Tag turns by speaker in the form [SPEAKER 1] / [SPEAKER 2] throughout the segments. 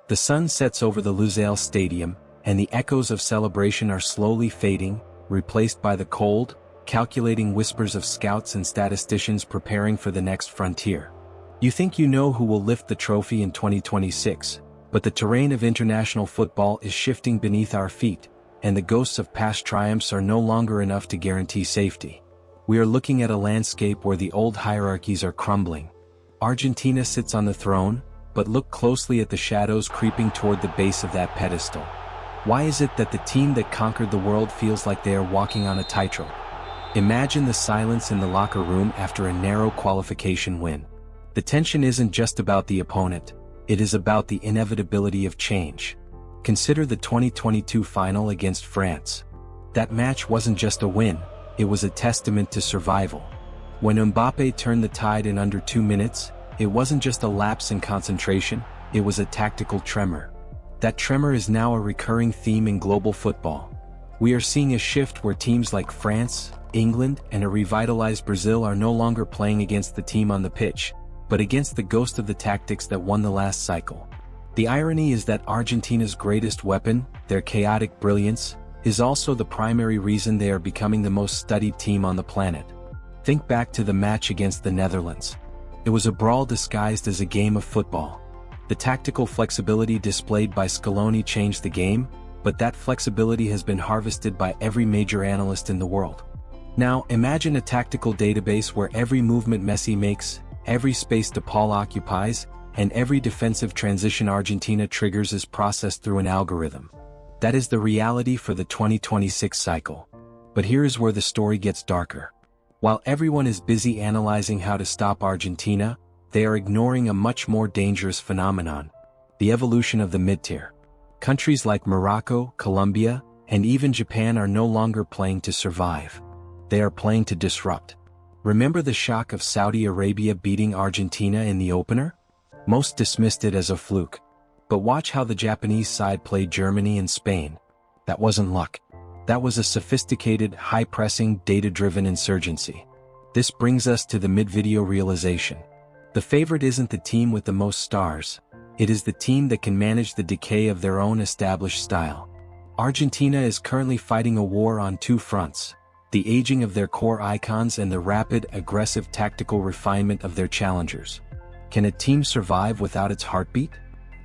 [SPEAKER 1] The sun sets over the Lusail Stadium, and the echoes of celebration are slowly fading, replaced by the cold, calculating whispers of scouts and statisticians preparing for the next frontier. You think you know who will lift the trophy in 2026, but the terrain of international football is shifting beneath our feet, and the ghosts of past triumphs are no longer enough to guarantee safety. We are looking at a landscape where the old hierarchies are crumbling. Argentina sits on the throne, but look closely at the shadows creeping toward the base of that pedestal. Why is it that the team that conquered the world feels like they are walking on a tightrope? Imagine the silence in the locker room after a narrow qualification win. The tension isn't just about the opponent, it is about the inevitability of change. Consider the 2022 final against France. That match wasn't just a win, it was a testament to survival. When Mbappé turned the tide in under 2 minutes, it wasn't just a lapse in concentration, it was a tactical tremor. That tremor is now a recurring theme in global football. We are seeing a shift where teams like France, England, and a revitalized Brazil are no longer playing against the team on the pitch, but against the ghost of the tactics that won the last cycle. The irony is that Argentina's greatest weapon, their chaotic brilliance, is also the primary reason they are becoming the most studied team on the planet. Think back to the match against the Netherlands. It was a brawl disguised as a game of football. The tactical flexibility displayed by Scaloni changed the game, but that flexibility has been harvested by every major analyst in the world. Now, imagine a tactical database where every movement Messi makes, every space DePaul occupies, and every defensive transition Argentina triggers is processed through an algorithm. That is the reality for the 2026 cycle. But here is where the story gets darker. While everyone is busy analyzing how to stop Argentina, they are ignoring a much more dangerous phenomenon: the evolution of the mid-tier. Countries like Morocco, Colombia, and even Japan are no longer playing to survive. They are playing to disrupt. Remember the shock of Saudi Arabia beating Argentina in the opener? Most dismissed it as a fluke. But watch how the Japanese side played Germany and Spain. That wasn't luck. That was a sophisticated, high-pressing, data-driven insurgency. This brings us to the mid-video realization. The favorite isn't the team with the most stars. It is the team that can manage the decay of their own established style. Argentina is currently fighting a war on two fronts: the aging of their core icons and the rapid, aggressive tactical refinement of their challengers. Can a team survive without its heartbeat?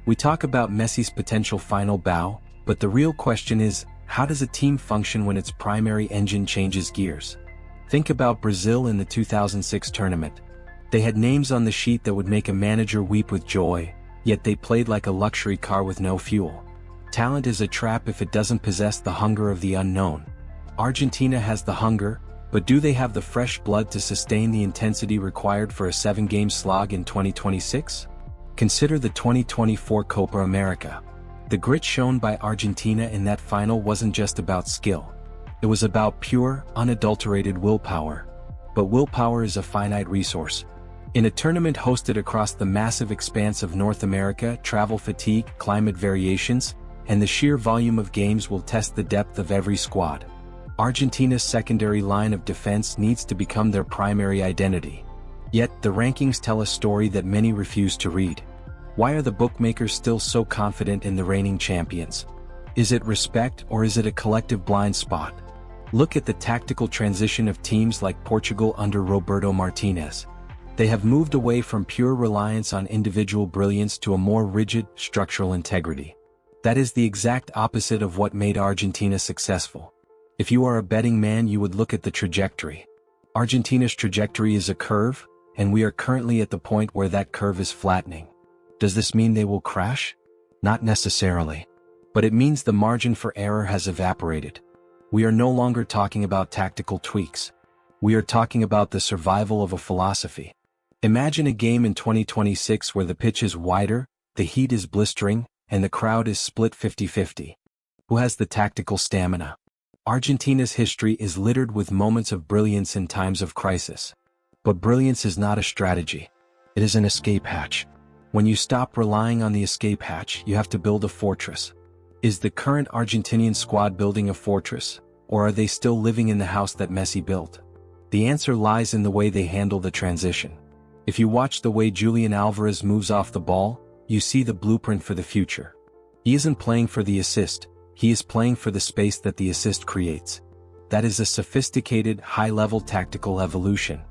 [SPEAKER 1] We talk about Messi's potential final bow, but the real question is, how does a team function when its primary engine changes gears? Think about Brazil in the 2006 tournament. They had names on the sheet that would make a manager weep with joy, yet they played like a luxury car with no fuel. Talent is a trap if it doesn't possess the hunger of the unknown. Argentina has the hunger, but do they have the fresh blood to sustain the intensity required for a 7-game slog in 2026? Consider the 2024 Copa America. The grit shown by Argentina in that final wasn't just about skill. It was about pure, unadulterated willpower. But willpower is a finite resource. In a tournament hosted across the massive expanse of North America, travel fatigue, climate variations, and the sheer volume of games will test the depth of every squad. Argentina's secondary line of defense needs to become their primary identity. Yet, the rankings tell a story that many refuse to read. Why are the bookmakers still so confident in the reigning champions? Is it respect, or is it a collective blind spot? Look at the tactical transition of teams like Portugal under Roberto Martinez. They have moved away from pure reliance on individual brilliance to a more rigid, structural integrity. That is the exact opposite of what made Argentina successful. If you are a betting man, you would look at the trajectory. Argentina's trajectory is a curve, and we are currently at the point where that curve is flattening. Does this mean they will crash? Not necessarily. But it means the margin for error has evaporated. We are no longer talking about tactical tweaks. We are talking about the survival of a philosophy. Imagine a game in 2026 where the pitch is wider, the heat is blistering, and the crowd is split 50-50. Who has the tactical stamina? Argentina's history is littered with moments of brilliance in times of crisis. But brilliance is not a strategy. It is an escape hatch. When you stop relying on the escape hatch, you have to build a fortress. Is the current Argentinian squad building a fortress, or are they still living in the house that Messi built? The answer lies in the way they handle the transition. If you watch the way Julian Alvarez moves off the ball, you see the blueprint for the future. He isn't playing for the assist, he is playing for the space that the assist creates. That is a sophisticated, high-level tactical evolution.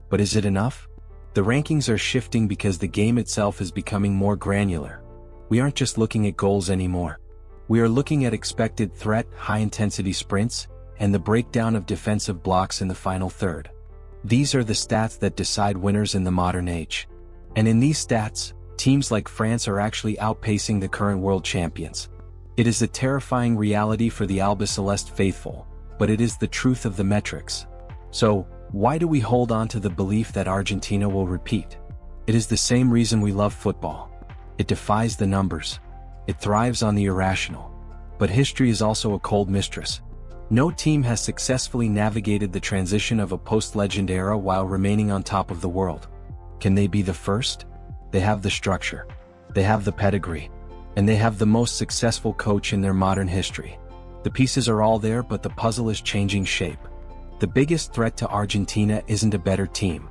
[SPEAKER 1] But is it enough? The rankings are shifting because the game itself is becoming more granular. We aren't just looking at goals anymore. We are looking at expected threat, high-intensity sprints, and the breakdown of defensive blocks in the final third. These are the stats that decide winners in the modern age. And in these stats, teams like France are actually outpacing the current world champions. It is a terrifying reality for the Albiceleste faithful, but it is the truth of the metrics. So, why do we hold on to the belief that Argentina will repeat? It is the same reason we love football. It defies the numbers. It thrives on the irrational. But history is also a cold mistress. No team has successfully navigated the transition of a post-legend era while remaining on top of the world. Can they be the first? They have the structure. They have the pedigree. And they have the most successful coach in their modern history. The pieces are all there, but the puzzle is changing shape. The biggest threat to Argentina isn't a better team.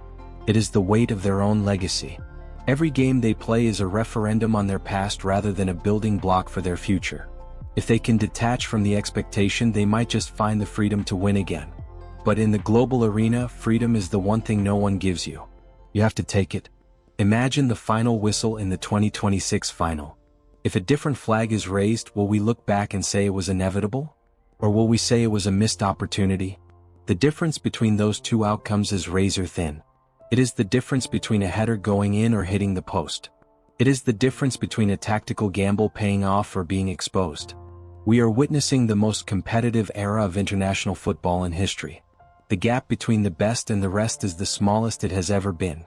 [SPEAKER 1] It is the weight of their own legacy. Every game they play is a referendum on their past rather than a building block for their future. If they can detach from the expectation, they might just find the freedom to win again. But in the global arena, freedom is the one thing no one gives you. You have to take it. Imagine the final whistle in the 2026 final. If a different flag is raised, will we look back and say it was inevitable? Or will we say it was a missed opportunity? The difference between those two outcomes is razor thin. It is the difference between a header going in or hitting the post. It is the difference between a tactical gamble paying off or being exposed. We are witnessing the most competitive era of international football in history. The gap between the best and the rest is the smallest it has ever been.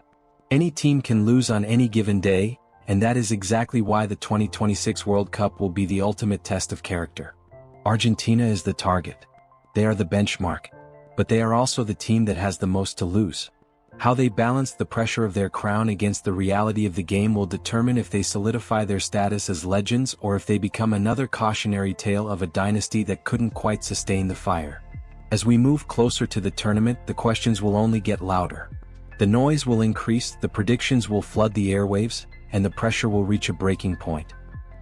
[SPEAKER 1] Any team can lose on any given day, and that is exactly why the 2026 World Cup will be the ultimate test of character. Argentina is the target. They are the benchmark. But they are also the team that has the most to lose. How they balance the pressure of their crown against the reality of the game will determine if they solidify their status as legends or if they become another cautionary tale of a dynasty that couldn't quite sustain the fire. As we move closer to the tournament, the questions will only get louder. The noise will increase, the predictions will flood the airwaves, and the pressure will reach a breaking point.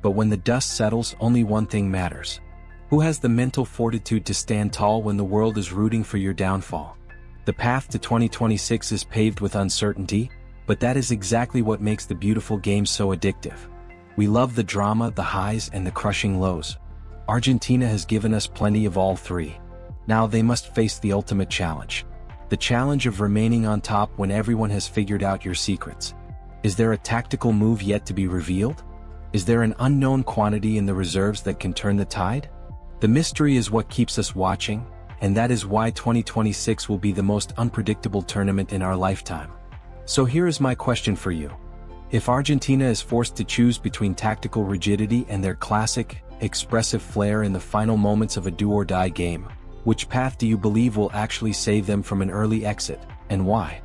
[SPEAKER 1] But when the dust settles, only one thing matters. Who has the mental fortitude to stand tall when the world is rooting for your downfall? The path to 2026 is paved with uncertainty, but that is exactly what makes the beautiful game so addictive. We love the drama, the highs, and the crushing lows. Argentina has given us plenty of all three. Now they must face the ultimate challenge. The challenge of remaining on top when everyone has figured out your secrets. Is there a tactical move yet to be revealed? Is there an unknown quantity in the reserves that can turn the tide? The mystery is what keeps us watching, and that is why 2026 will be the most unpredictable tournament in our lifetime. So here is my question for you. If Argentina is forced to choose between tactical rigidity and their classic, expressive flair in the final moments of a do-or-die game, which path do you believe will actually save them from an early exit, and why?